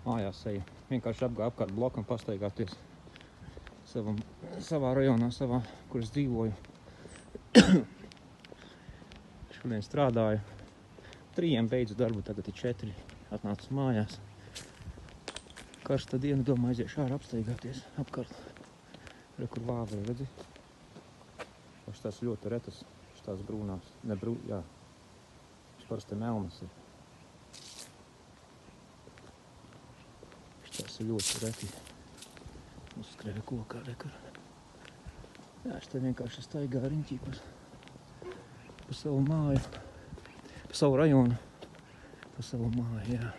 mājās eju. Vienkārši apgāju apkārt blokam pastaigāties savā rajonā, kur es dzīvoju. Šodien strādāju. 3 beidzu darbu, tagad ir 4. Atnācu mājās. Karsta diena, domāju, aiziešu ārā apstaigāties apkārt. Re, kur vāveri, redzi? Tās ļoti retas, tās brūnās. Jā. Parasti melnas ir. Tās ir ļoti reti. Uzskrēja kokā, rekur. Jā, es te vienkārši staigāju riņķī pa savu māju. Pa savu rajonu. Pa savu māju, jā.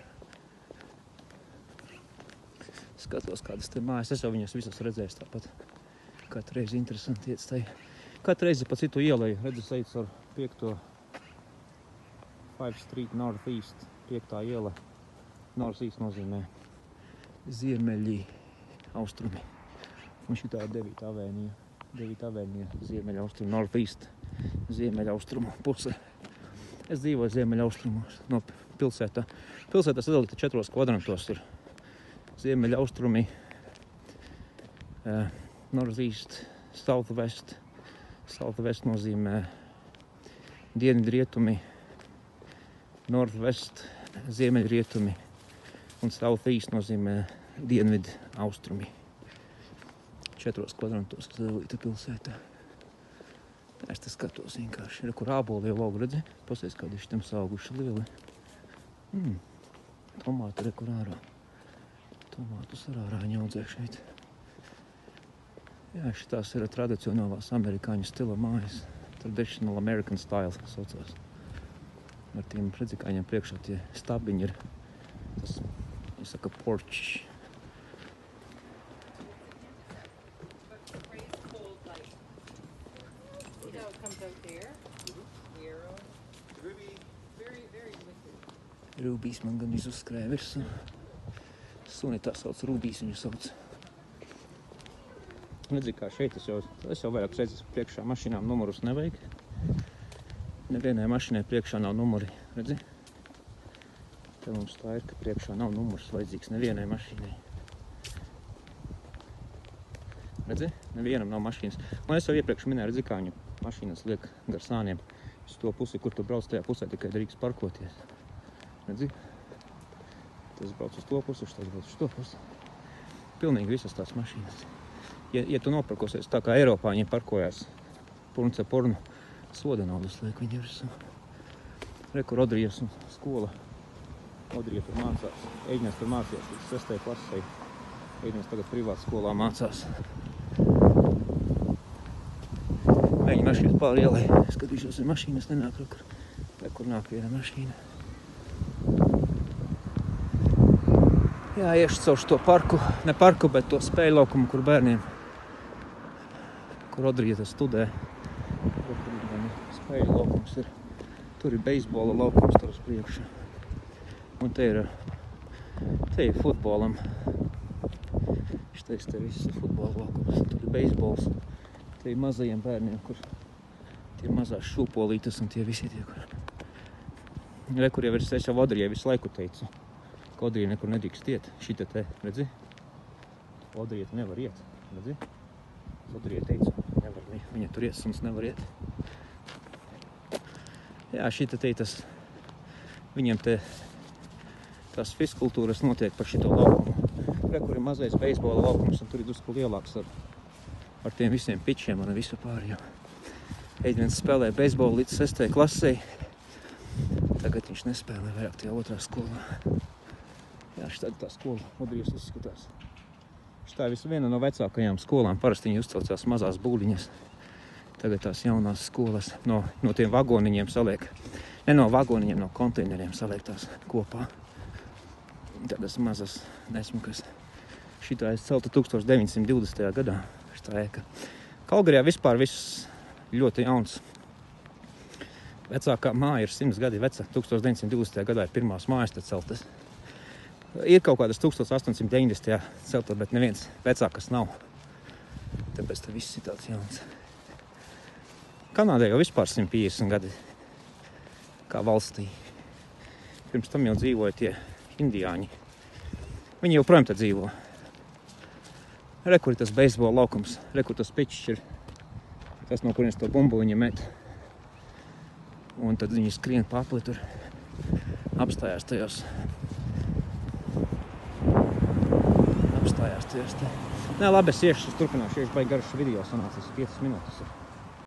Skatos, kādas te mājas. Es jau viņas visas redzēju tāpat. Katru reizi interesanti iet staigāt. Katru reizi pa citu ielai, redzu, seic ar 5. 5 Street North East, 5. iela. North East nozīmē ziemeļi austrumi. Un šitā ir 9. avēnija. 9. avēnija, ziemeļa austrumi, North East, ziemeļa austrumu puse. Es dzīvoju ziemeļa austrumos no pilsētā. Pilsētā sadalīta 4 kvadrantos ir ziemeļa austrumi, North East, South West. Southwest nozīmē dienvidrietumi, Northwest ziemeļrietumi un Southeast nozīmē dienvidu austrumi. 4 kvadrantos, kas dalīta pilsētā. Tā es te skatos vienkārši. Ir, kur āboli jau aug, redzi? Pasies, kādi šitam sauguši lieli. Tomāti ir, kur ārā. Tomātus ar ārā viņi audzē šeit. Jā, šitās ir tradicionālās amerikāņu stila mājas. Traditional American style saucās. Ar tiem redzikāņiem priekšā tie stabiņi ir. Tas, viņi saka, porch. Rūbīs man gan izuzskrēja virsū. Suni tā sauc, Rūbīs viņu sauc. Redzi, kā šeit es jau vairāk reizes priekšā mašīnām numurus nevajag. Nevienai mašīnai priekšā nav numuri, redzi? Te mums tā ir, ka priekšā nav numurs vajadzīgs nevienai mašīnai. Redzi? Nevienam nav mašīnas. Un es jau iepriekš minēju, redzi, kā viņu mašīnas liek gar sāniem. Uz to pusi, kur tu brauc, tajā pusē tikai drīkst parkoties. Redzi? Tas brauc uz to pusi, tas brauc uz to pusi. Pilnīgi visas tās mašīnas. Ja tu noparkosies tā kā Eiropā, viņi parkojās purns ar purnu, soda naudas liek viņi virsū. Re, kur Odrijas skola. Odrija tur mācās. Eģņās tur mācījās līdz 6. klasei. Eģņās tagad privātu skolā mācās. Mēģi mašīnas pāri ielai. Skatīšos, ir mašīnas nenāk, re, kur nāk viena mašīna. Jā, iešu caur to parku, ne parku, bet to spēļu laukumu, kur bērniem, kur Odrija studē. Spēļu laukums ir, tur ir beisbola laukums tur uz priekšu. Un te ir futbolam. Šitais te viss ir futbola laukums. Tur ir beisbols. Te ir mazajiem bērniem, kur tie ir mazās šūpolītes un tie visi tie, kur. Re, kur jau es jau Odrijai visu laiku teicu. Odrija nekur nedrīkst iet. Šita te, redzi? Odrija te nevar iet, redzi? Odrija teica, nevar, viņa tur iet, suns nevar iet. Jā, šita te tas, viņiem te tās fiskultūras notiek par šito laukumu. Re, kur ir mazais beisbola laukums, un tur ir drusku lielāks ar tiem visiem pičiem un visu pārējo. Eidviens spēlē beisbolu līdz 6. klasei. Tagad viņš nespēlē vairāk tajā 2. skolā. Jā, šitādi tā skola Odrijas izskatās. Šitā ir viena no vecākajām skolām. Parasti viņi uzcaucās mazās būliņas. Tagad tās jaunās skolas no tiem vagoniņiem saliek. Ne no vagoniņiem, no konteineriem saliek tās kopā. Tādas mazas nesmukas. Šitā ir celta 1920. gadā. Šitā ēka. Kalgarijā vispār viss ļoti jauns. Vecākā māja ir 100 gadi veca. 1920. gadā ir pirmās mājas te celtas. Ir kaut kādas 1890. celta, bet neviens vecākas nav. Tāpēc te viss ir tāds jauns. Kanādē jau vispār 150 gadi kā valstī. Pirms tam jau dzīvoja tie indiāņi. Viņi joprojām te dzīvo. Re, kur ir tas beisbola laukums. Re, kur tas pičs ir. Tas, no kurienes to bumbu viņa met. Un tad viņi skrien papli tur. Apstājās tajos. Nē, labi, es iešu, es turpināšu. Iešu baigi garš video sanācis, 5 minūtes ir.